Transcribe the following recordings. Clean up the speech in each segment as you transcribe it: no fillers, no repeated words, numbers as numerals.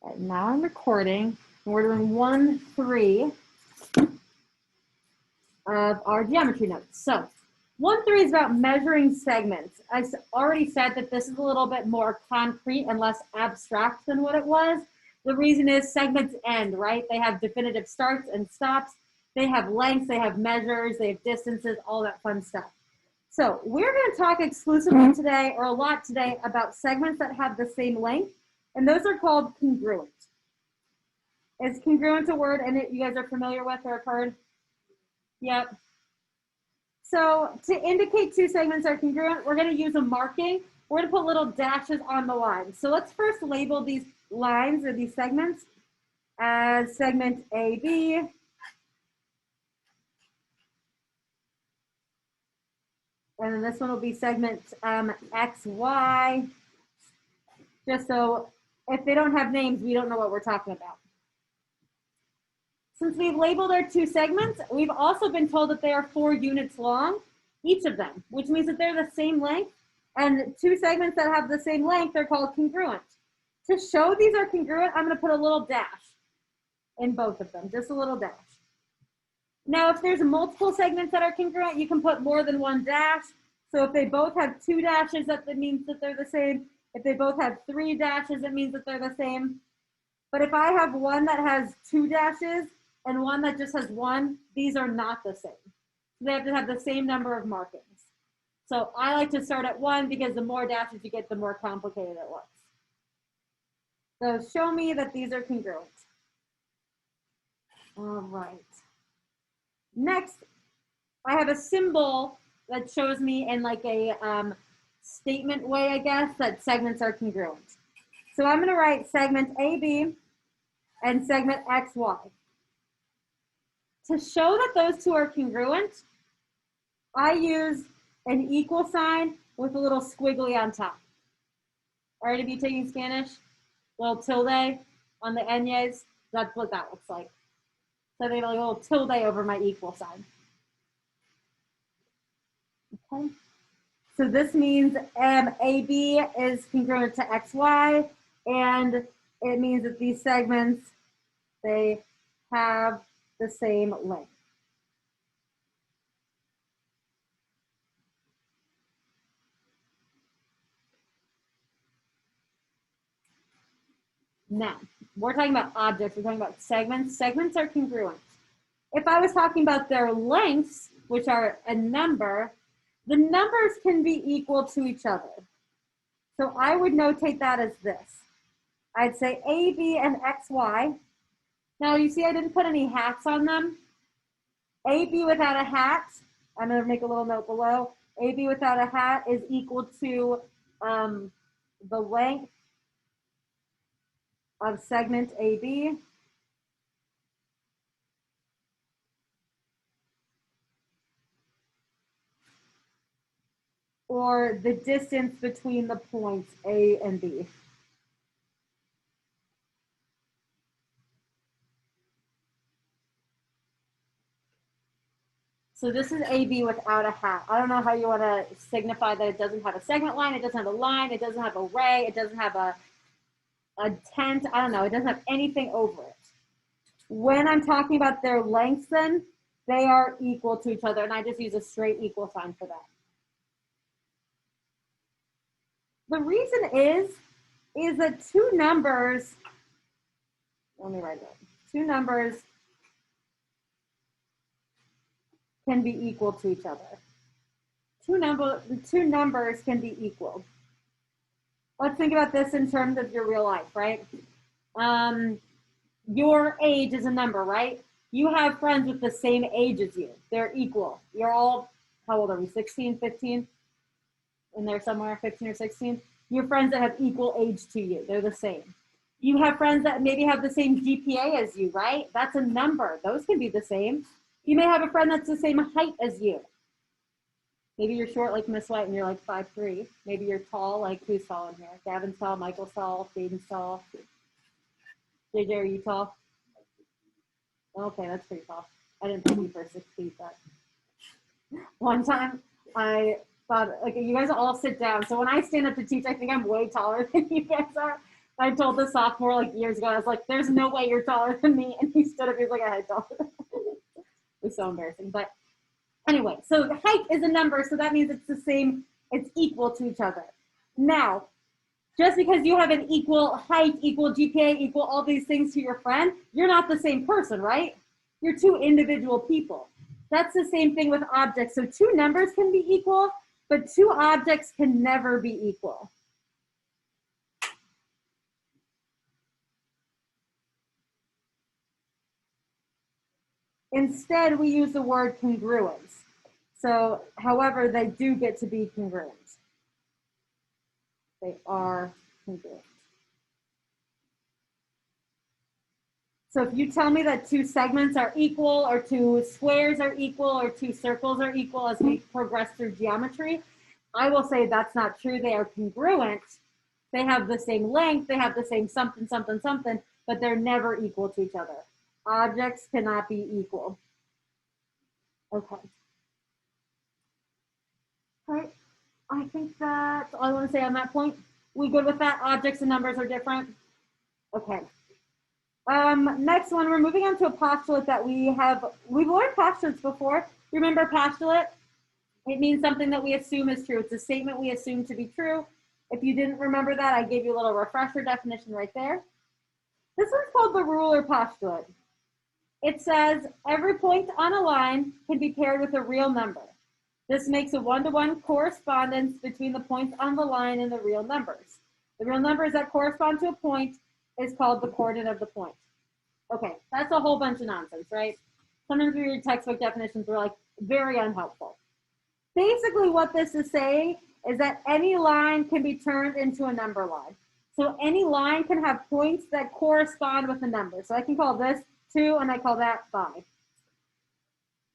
Right, now I'm recording, and we're doing 1-3 of our geometry notes. So 1-3 is about measuring segments. I already said that this is a little bit more concrete and less abstract than what it was. The reason is segments end, right? They have definitive starts and stops. They have lengths, they have measures, they have distances, all that fun stuff. So we're going to talk exclusively today, or a lot today, about segments that have the same length, and those are called congruent. Is congruent a word and you guys are familiar with or have heard? Yep. So to indicate two segments are congruent, we're going to use a marking. We're going to put little dashes on the line. So let's first label these lines or these segments as segment AB. And then this one will be segment XY. Just so if they don't have names, we don't know what we're talking about. Since we've labeled our two segments, we've also been told that they are 4 units long, each of them, which means that they're the same length. And two segments that have the same length are called congruent. To show these are congruent, I'm going to put a little dash in both of them, just a little dash. Now, if there's multiple segments that are congruent, you can put more than one dash. So if they both have 2 dashes, that means that they're the same. If they both have 3 dashes, it means that they're the same. But if I have one that has 2 dashes and one that just has 1, these are not the same. They have to have the same number of markings. So I like to start at 1 because the more dashes you get, the more complicated it looks. So show me that these are congruent. All right. Next, I have a symbol that shows me in like a statement way, I guess, that segments are congruent. So I'm going to write segment AB and segment XY. To show that those two are congruent, I use an equal sign with a little squiggly on top. All right, if you're taking Spanish, little tilde on the ñes, that's what that looks like. So they have a little tilde over my equal sign. Okay. So this means AB is congruent to XY, and it means that these segments, they have the same length. Now, we're talking about objects, we're talking about segments. Segments are congruent. If I was talking about their lengths, which are a number, the numbers can be equal to each other. So I would notate that as this. I'd say AB and XY. Now you see I didn't put any hats on them. AB without a hat, I'm going to make a little note below. AB without a hat is equal to the length of segment AB. Or the distance between the points A and B. So this is AB without a hat. I don't know how you want to signify that it doesn't have a segment line, it doesn't have a line, it doesn't have a ray, it doesn't have a tent, I don't know, it doesn't have anything over it. When I'm talking about their lengths then, they are equal to each other, and I just use a straight equal sign for that. The reason is that two numbers, let me write it, two numbers can be equal to each other. Two numbers can be equal. Let's think about this in terms of your real life, right? Your age is a number, right? You have friends with the same age as you. They're equal. You're all, how old are we, 16, 15? In there somewhere, 15 or 16? You have friends that have equal age to you. They're the same. You have friends that maybe have the same GPA as you, right? That's a number. Those can be the same. You may have a friend that's the same height as you. Maybe you're short like Miss White and you're like 5'3". Maybe you're tall, like who's tall in here? Gavin's tall, Michael's tall, Jaden's tall. JJ, are you tall? Okay, that's pretty tall. I didn't think you for 6 feet, but one time I thought, okay, you guys all sit down. So when I stand up to teach, I think I'm way taller than you guys are. I told the sophomore like years ago, I was like, there's no way you're taller than me. And he stood up, he was like, I taller. It was so embarrassing. But anyway, so height is a number, so that means it's the same, it's equal to each other. Now, just because you have an equal height, equal GPA, equal all these things to your friend, you're not the same person, right? You're two individual people. That's the same thing with objects. So two numbers can be equal, but two objects can never be equal. Instead, we use the word congruence. So, however, they do get to be congruent. They are congruent. So if you tell me that two segments are equal, or two squares are equal, or two circles are equal as we progress through geometry, I will say that's not true. They are congruent. They have the same length, they have the same something, something, something, but they're never equal to each other. Objects cannot be equal. Okay. All right. I think that's all I want to say on that point. We good with that? Objects and numbers are different? Okay. Next one, we're moving on to a postulate that we've learned postulates before. Remember postulate? It means something that we assume is true. It's a statement we assume to be true. If you didn't remember that, I gave you a little refresher definition right there. This one's called the ruler postulate. It says every point on a line can be paired with a real number. This makes a one-to-one correspondence between the points on the line and the real numbers. The real numbers that correspond to a point is called the coordinate of the point. Okay, that's a whole bunch of nonsense, right? Sometimes we read textbook definitions, we're like, very unhelpful. Basically what this is saying is that any line can be turned into a number line. So any line can have points that correspond with a number. So I can call this 2 and I call that 5.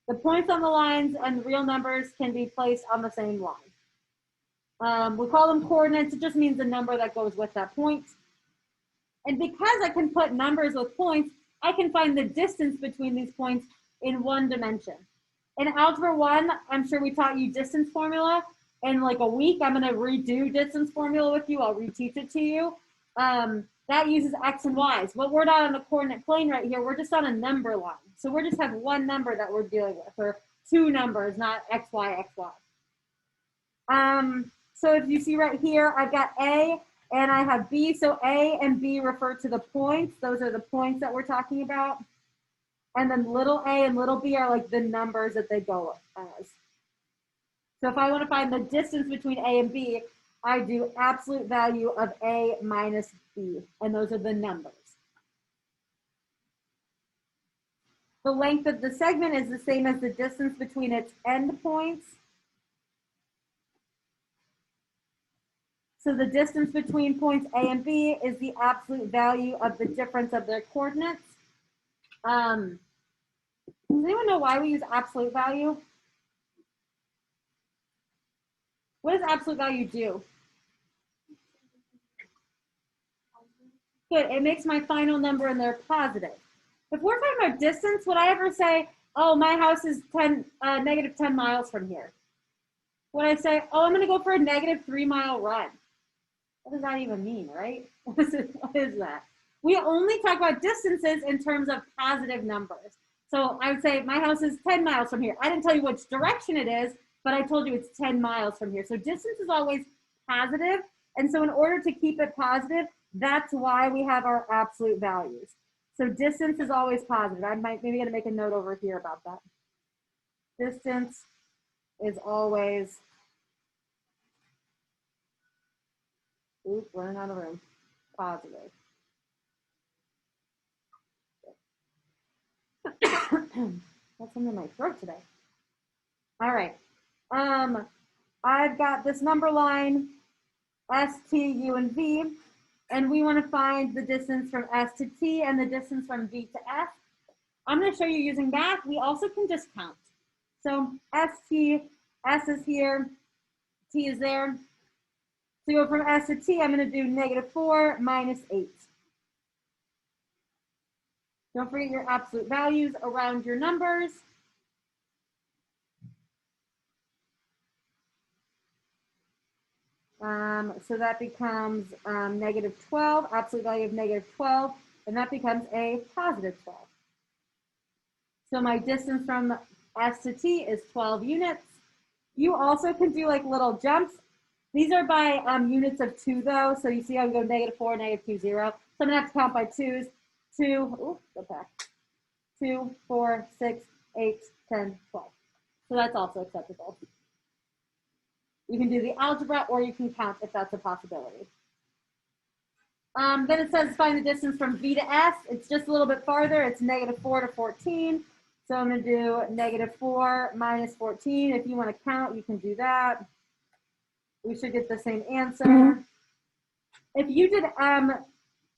The points on the lines and the real numbers can be placed on the same line. We call them coordinates. It just means the number that goes with that point. And because I can put numbers with points, I can find the distance between these points in one dimension. In Algebra 1, I'm sure we taught you distance formula. In like a week, I'm going to redo distance formula with you. I'll reteach it to you. That uses x and y's. But we're not on a coordinate plane right here. We're just on a number line. So we just have one number that we're dealing with, or two numbers, not x, y, x, y. So if you see right here, I've got A and I have B. So A and B refer to the points. Those are the points that we're talking about. And then little a and little b are like the numbers that they go as. So if I want to find the distance between A and B, I do absolute value of A minus B, and those are the numbers. The length of the segment is the same as the distance between its endpoints. So the distance between points A and B is the absolute value of the difference of their coordinates. Does anyone know why we use absolute value? What does absolute value do? Good, it makes my final number in there positive. If we're talking about distance, would I ever say, oh, my house is negative 10 miles from here? Would I say, oh, I'm gonna go for a negative 3-mile run? What does that even mean, right? What is that? We only talk about distances in terms of positive numbers. So I would say my house is 10 miles from here. I didn't tell you which direction it is, but I told you it's 10 miles from here. So distance is always positive. And so in order to keep it positive, that's why we have our absolute values. So distance is always positive. I might maybe gonna make a note over here about that. Distance is always, oops, running out of room, positive. That's something in my throat today. All right. I've got this number line, S, T, U, and V, and we want to find the distance from S to T and the distance from V to F. I'm going to show you using math. We also can just count. So S, T, S is here, T is there. To go from S to T, I'm going to do -4 minus 8. Don't forget your absolute values around your numbers. So that becomes negative 12, absolute value of negative 12, and that becomes a positive 12. So my distance from S to T is 12 units. You also can do like little jumps. These are by units of 2 though, so you see how we go negative 4, negative 2, 0. So I'm gonna have to count by 2s. 2, go back. 2, 4, 6, 8, 10, 12. So that's also acceptable. You can do the algebra or you can count if that's a possibility. Then it says find the distance from V to S. It's just a little bit farther. It's negative 4 to 14. So I'm going to do negative 4 minus 14. If you want to count, you can do that. We should get the same answer. If you did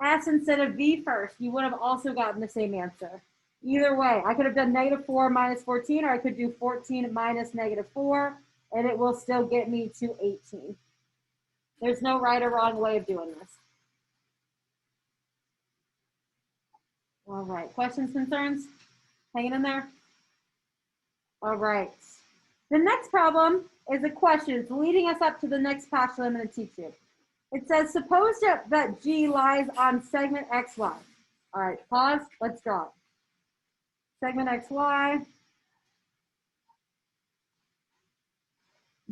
S instead of V first, you would have also gotten the same answer. Either way, I could have done negative 4 minus 14, or I could do 14 minus negative 4, and it will still get me to 18. There's no right or wrong way of doing this. All right, questions, concerns? Hanging in there? All right. The next problem is a question. It's leading us up to the next postulate I'm going to teach you. It says, suppose that G lies on segment XY. All right, pause. Let's draw it. Segment XY.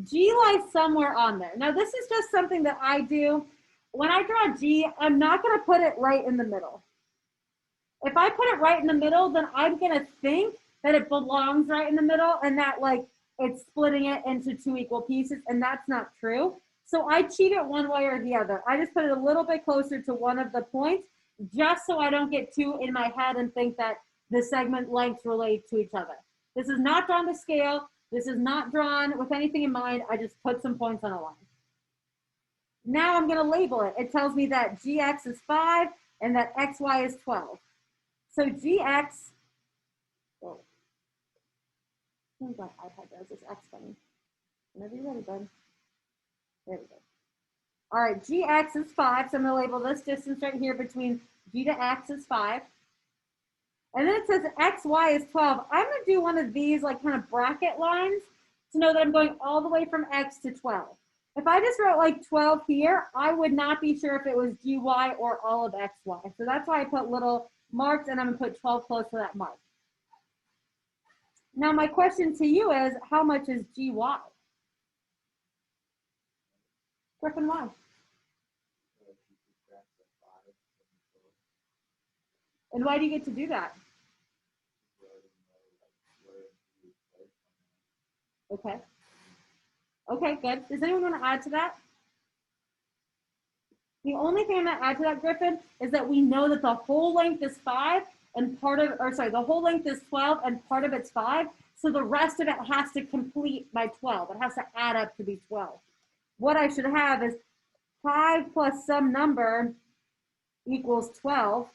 G lies somewhere on there. Now, this is just something that I do. When I draw G, I'm not going to put it right in the middle. If I put it right in the middle, then I'm going to think that it belongs right in the middle and that like it's splitting it into 2 equal pieces, and that's not true. So I cheat it one way or the other. I just put it a little bit closer to one of the points just so I don't get too in my head and think that the segment lengths relate to each other. This is not drawn to scale. This is not drawn with anything in mind. I just put some points on a line. Now I'm going to label it. It tells me that GX is 5 and that XY is 12. So GX, oh, my iPad does this X funny. Whenever you're ready, bud. There we go. All right, GX is 5, so I'm going to label this distance right here between G to X is 5. And then it says XY is 12. I'm going to do one of these like kind of bracket lines to know that I'm going all the way from X to 12. If I just wrote like 12 here, I would not be sure if it was GY or all of XY. So that's why I put little marks, and I'm going to put 12 close to that mark. Now my question to you is, how much is GY? Griffin, why? And why do you get to do that? Okay. Okay, good. Does anyone want to add to that? The only thing I'm going to add to that, Griffin, is that we know that the whole length is 5 and the whole length is 12 and part of it's 5. So the rest of it has to complete my 12. It has to add up to be 12. What I should have is 5 plus some number equals 12.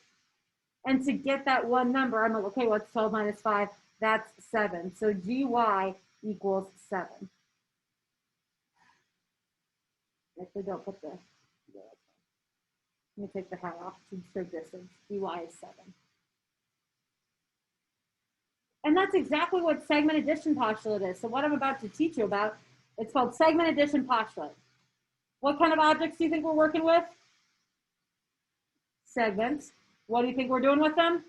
And to get that one number, I'm like, okay, what's 12 minus 5? That's 7. So GY equals 7. Actually, don't put the, let me take the hat off to show distance. GY is 7. And that's exactly what segment addition postulate is. So what I'm about to teach you about, it's called segment addition postulate. What kind of objects do you think we're working with? Segments. What do you think we're doing with them?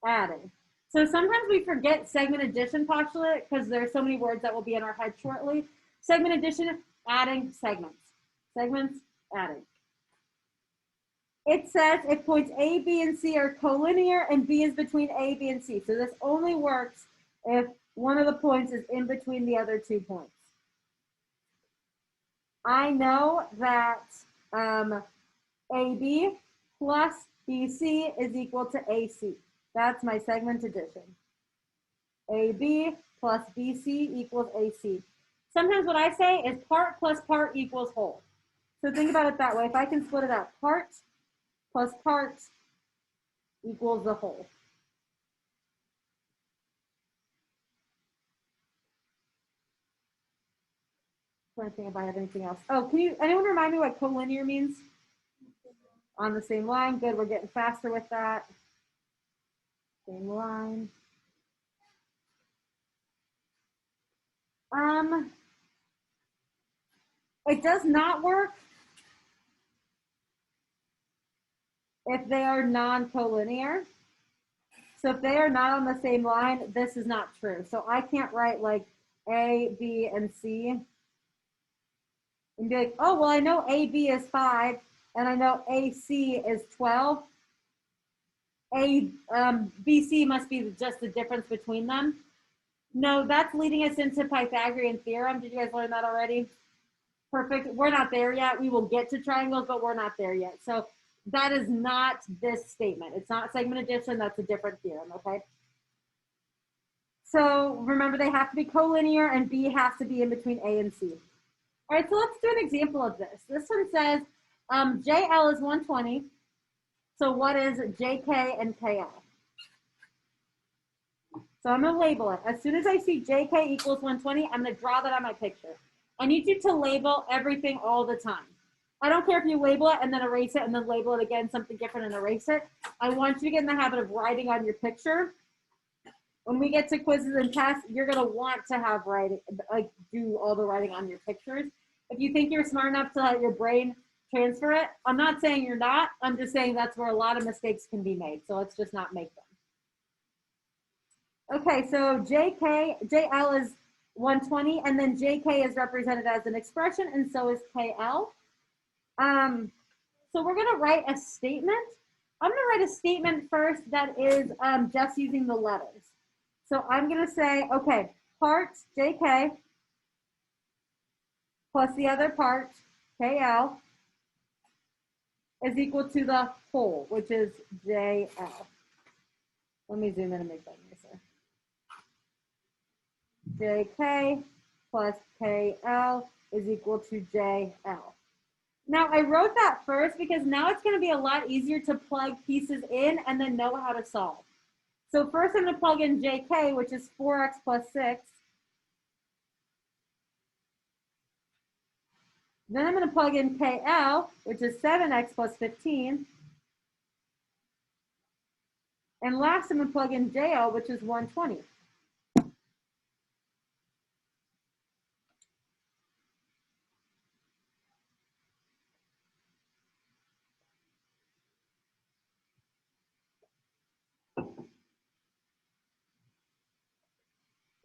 Adding. So sometimes we forget segment addition postulate because there are so many words that will be in our head shortly. Segment addition, adding segments. Segments, adding. It says if points A, B, and C are collinear and B is between A, B, and C. So this only works if one of the points is in between the other 2 points. I know that AB plus BC is equal to AC. That's my segment addition. AB plus BC equals AC. Sometimes what I say is part plus part equals whole. So think about it that way. If I can split it up, part plus part equals the whole. I'm trying to think if I have anything else. Oh, anyone remind me what collinear means? On the same line. Good, we're getting faster with that. Same line. It does not work if they are non-collinear. So if they are not on the same line, this is not true. So I can't write like A, B, and C and be like, oh, well, I know AB is 5 and I know AC is 12. BC must be just the difference between them. No, that's leading us into Pythagorean theorem. Did you guys learn that already? Perfect. We're not there yet. We will get to triangles, but we're not there yet. So that is not this statement. It's not segment addition. That's a different theorem, okay? So remember, they have to be collinear, and B has to be in between A and C. All right, so let's do an example of this. This one says JL is 120. So what is JK and KL? So I'm going to label it. As soon as I see JK equals 120, I'm going to draw that on my picture. I need you to label everything all the time. I don't care if you label it and then erase it and then label it again, something different and erase it. I want you to get in the habit of writing on your picture. When we get to quizzes and tests, you're going to want to have writing, like do all the writing on your pictures. If you think you're smart enough to let your brain transfer it, I'm not saying you're not. I'm just saying that's where a lot of mistakes can be made. So let's just not make them. Okay, so JL is 120, and then JK is represented as an expression, and so is KL. So we're going to write a statement. I'm going to write a statement first that is just using the letters. So I'm going to say, okay, part JK plus the other part, KL, is equal to the whole, which is JL. Let me zoom in and make that nicer. JK plus KL is equal to JL. Now, I wrote that first because now it's going to be a lot easier to plug pieces in and then know how to solve. So first I'm going to plug in JK, which is 4x plus 6. Then I'm going to plug in KL, which is 7x plus 15. And last I'm going to plug in JL, which is 120.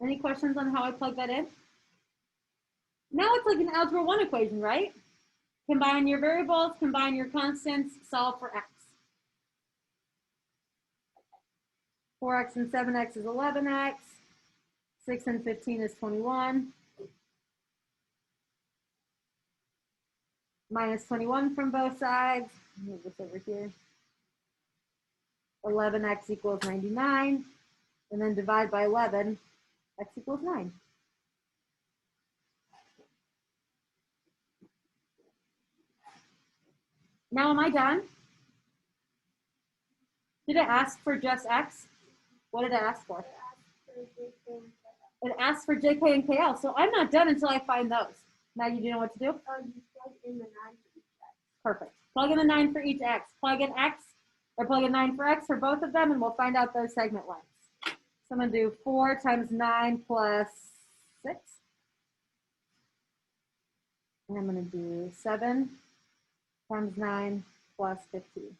Any questions on how I plug that in? Now it's like an algebra 1 equation, right? Combine your variables, combine your constants, solve for x. 4x and 7x is 11x. 6 and 15 is 21. Minus 21 from both sides. Move this over here. 11x equals 99. And then divide by 11, x equals 9. Now am I done? Did it ask for just x? What did it ask for? It asked for JK and KL. So I'm not done until I find those. Now you know what to do? You plug in the 9 for each x. Perfect. Plug in the 9 for each x. Plug in x, or plug in 9 for x for both of them, and we'll find out those segment lengths. So I'm going to do 4 times 9 plus 6. And I'm going to do 7 times 9 plus 15.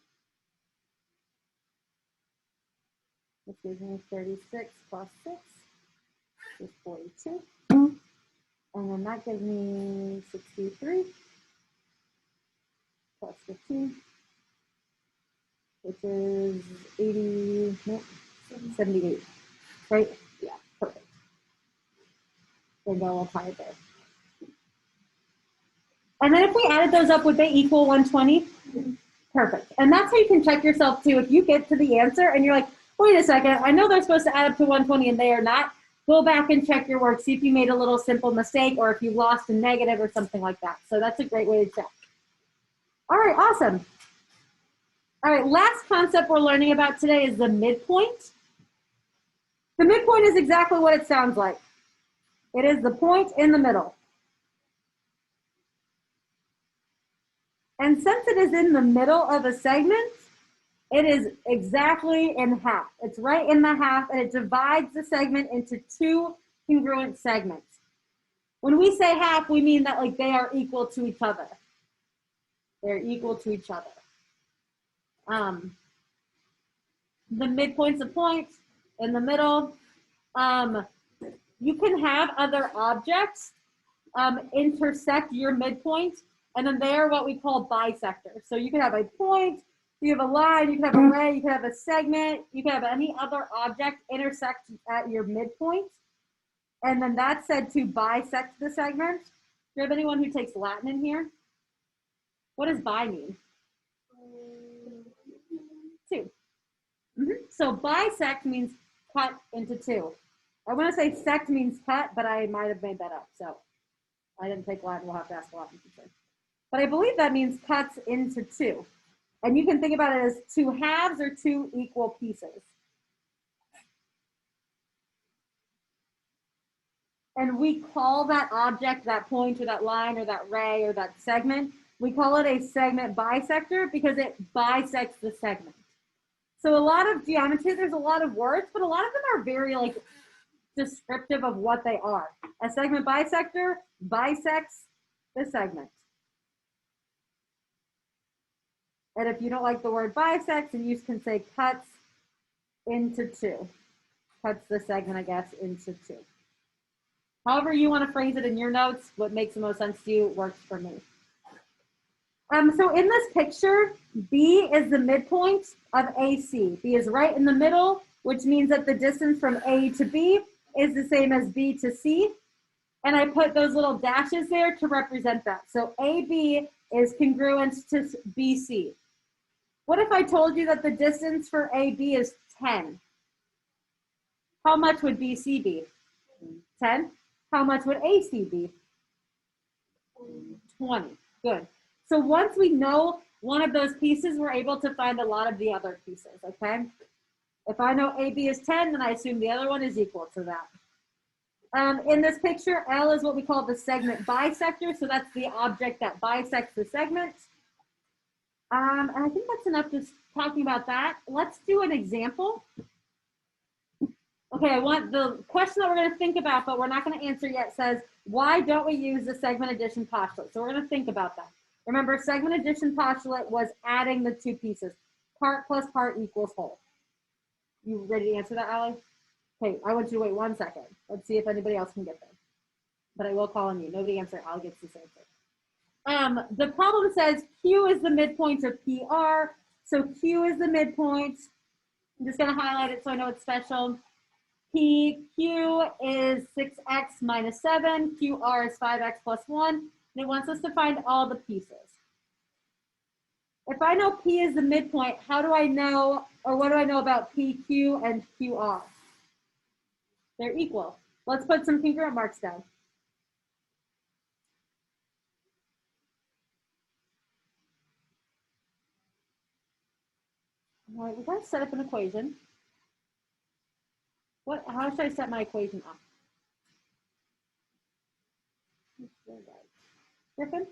Which gives me 36 plus 6 is 42. And then that gives me 63 plus 15, which is 80, no, 78, right? Yeah, perfect. We'll go up high there. And then if we added those up, would they equal 120? Mm-hmm. Perfect. And that's how you can check yourself too. If you get to the answer and you're like, wait a second, I know they're supposed to add up to 120 and they are not, go back and check your work, see if you made a little simple mistake or if you lost a negative or something like that. So that's a great way to check. All right, awesome. All right, last concept we're learning about today is the midpoint. The midpoint is exactly what it sounds like. It is the point in the middle. And since it is in the middle of a segment, it is exactly in half. It's right in the half, and it divides the segment into two congruent segments. When we say half, we mean that like they are equal to each other. They're equal to each other. The midpoint's a point in the middle. You can have other objects intersect your midpoint, and then they are what we call bisectors. So you can have a point, you have a line, you can have a ray, you can have a segment, you can have any other object intersect at your midpoint, and then that's said to bisect the segment. Do you have anyone who takes Latin in here? What does bi mean? Two. So bisect means cut into two. I want to say sect means cut, but I might have made that up. So I didn't take Latin. We'll have to ask a Latin teacher. But I believe that means cuts into two. And you can think about it as two halves or two equal pieces. And we call that object, that point or that line or that ray or that segment, we call it a segment bisector because it bisects the segment. So a lot of geometry, there's a lot of words, but a lot of them are very like descriptive of what they are. A segment bisector bisects the segment. And if you don't like the word bisects, then you can say cuts into two. Cuts the segment, I guess, into two. However you want to phrase it in your notes, what makes the most sense to you works for me. So in this picture, B is the midpoint of AC. B is right in the middle, which means that the distance from A to B is the same as B to C. And I put those little dashes there to represent that. So AB is congruent to BC. What if I told you that the distance for AB is 10? How much would BC be? 10. How much would AC be? 20. Good. So once we know one of those pieces, we're able to find a lot of the other pieces, okay? If I know AB is 10, then I assume the other one is equal to that. In this picture, L is what we call the segment bisector. So that's the object that bisects the segment. And I think that's enough just talking about that. Let's do an example. Okay, I want the question that we're going to think about, but we're not going to answer yet, says, why don't we use the segment addition postulate? So we're going to think about that. Remember, segment addition postulate was adding the two pieces. Part plus part equals whole. You ready to answer that, Allie? Okay, I want you to wait 1 second. Let's see if anybody else can get there. But I will call on you. Nobody answer. Allie gets this answer. The problem says Q is the midpoint of PR. So Q is the midpoint. I'm just going to highlight it so I know it's special. PQ is 6x minus 7. QR is 5x plus 1. And it wants us to find all the pieces. If I know P is the midpoint, how do I know, or what do I know about PQ and QR? They're equal. Let's put some congruent marks down. All right, we're going to set up an equation. How should I set my equation up? Griffin?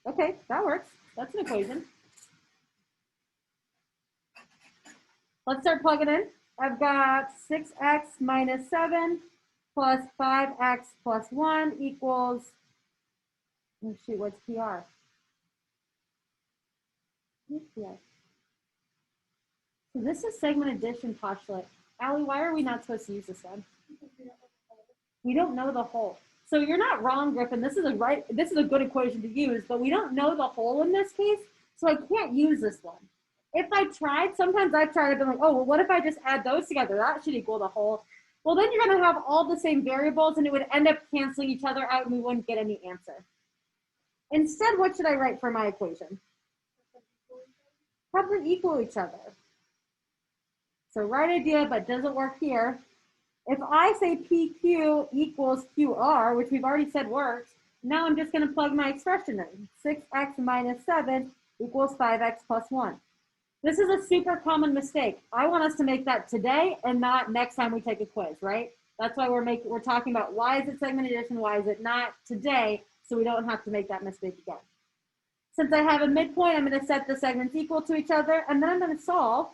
Okay, that works. That's an equation. Let's start plugging in. I've got 6x minus 7 plus 5x plus 1 equals, oh shoot, what's PR? What's PR? So this is segment addition postulate. Allie, why are we not supposed to use this one? We don't know the whole. So you're not wrong, Griffin. This is a good equation to use, but we don't know the whole in this case, so I can't use this one. If I tried, sometimes I've tried to be like, oh, well, what if I just add those together? That should equal the whole. Well, then you're going to have all the same variables, and it would end up canceling each other out, and we wouldn't get any answer. Instead, what should I write for my equation? Have them equal each other. So right idea, but doesn't work here. If I say PQ equals QR, which we've already said works, now I'm just going to plug my expression in. 6x minus 7 equals 5x plus 1. This is a super common mistake. I want us to make that today and not next time we take a quiz, right? That's why we're talking about why is it segment addition, why is it not today, so we don't have to make that mistake again. Since I have a midpoint, I'm going to set the segments equal to each other, and then I'm going to solve.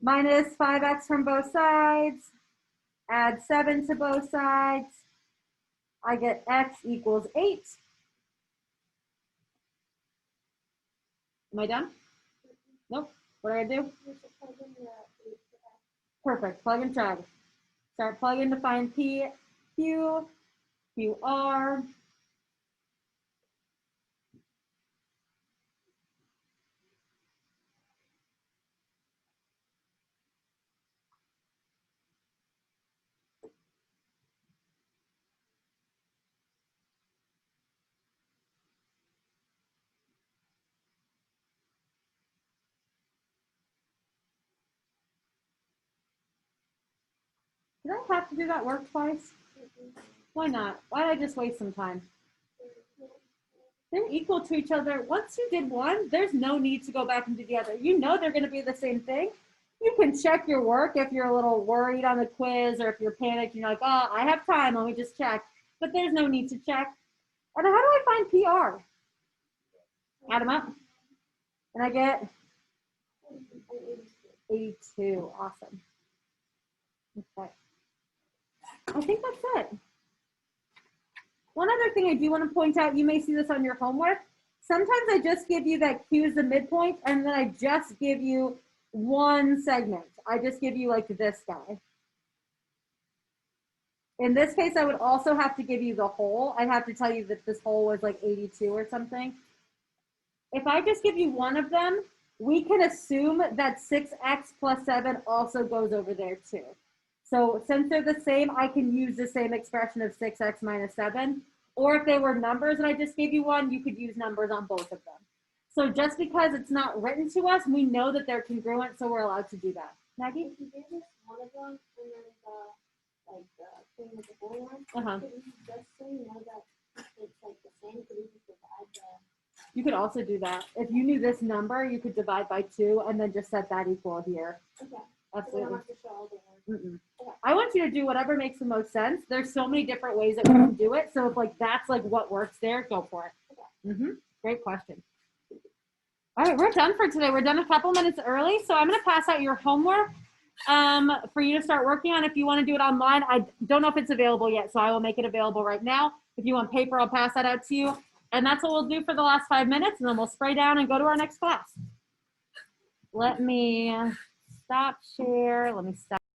minus 5x from both sides, add 7 to both sides. I get x equals 8. Am I done? Nope. What do I do? You should plug in the 8 to X. Perfect. Plug and chug. Start plugging to find P, Q, QR. Did I have to do that work twice? Why not? Why did I just waste some time? They're equal to each other. Once you did one, there's no need to go back and do the other. You know they're going to be the same thing. You can check your work if you're a little worried on the quiz or if you're panicked and you're like, oh, I have time, let me just check. But there's no need to check. And how do I find PR? Add them up. And I get 82. Awesome. Okay. I think that's it. One other thing I do want to point out, you may see this on your homework. Sometimes I just give you that Q is the midpoint, and then I just give you one segment. I just give you like this guy. In this case, I would also have to give you the whole. I'd have to tell you that this whole was like 82 or something. If I just give you one of them, we can assume that 6x plus 7 also goes over there too. So since they're the same, I can use the same expression of 6x minus 7. Or if they were numbers and I just gave you one, you could use numbers on both of them. So just because it's not written to us, we know that they're congruent, so we're allowed to do that. Maggie? If you gave us one of them and then the like the thing with the whole one, could we just so you know that it's like the same? Could we just divide the? You could also do that. If you knew this number, you could divide by 2 and then just set that equal here. Okay. Absolutely. So we don't have to show all the ones. Okay. I want you to do whatever makes the most sense. There's so many different ways that we can do it. So if like that's like what works there, go for it. Okay. Great question. All right, we're done for today. We're done a couple minutes early. So I'm going to pass out your homework for you to start working on. If you want to do it online, I don't know if it's available yet, so I will make it available right now. If you want paper, I'll pass that out to you. And that's what we'll do for the last 5 minutes, and then we'll spray down and go to our next class. Let me stop share. Let me stop.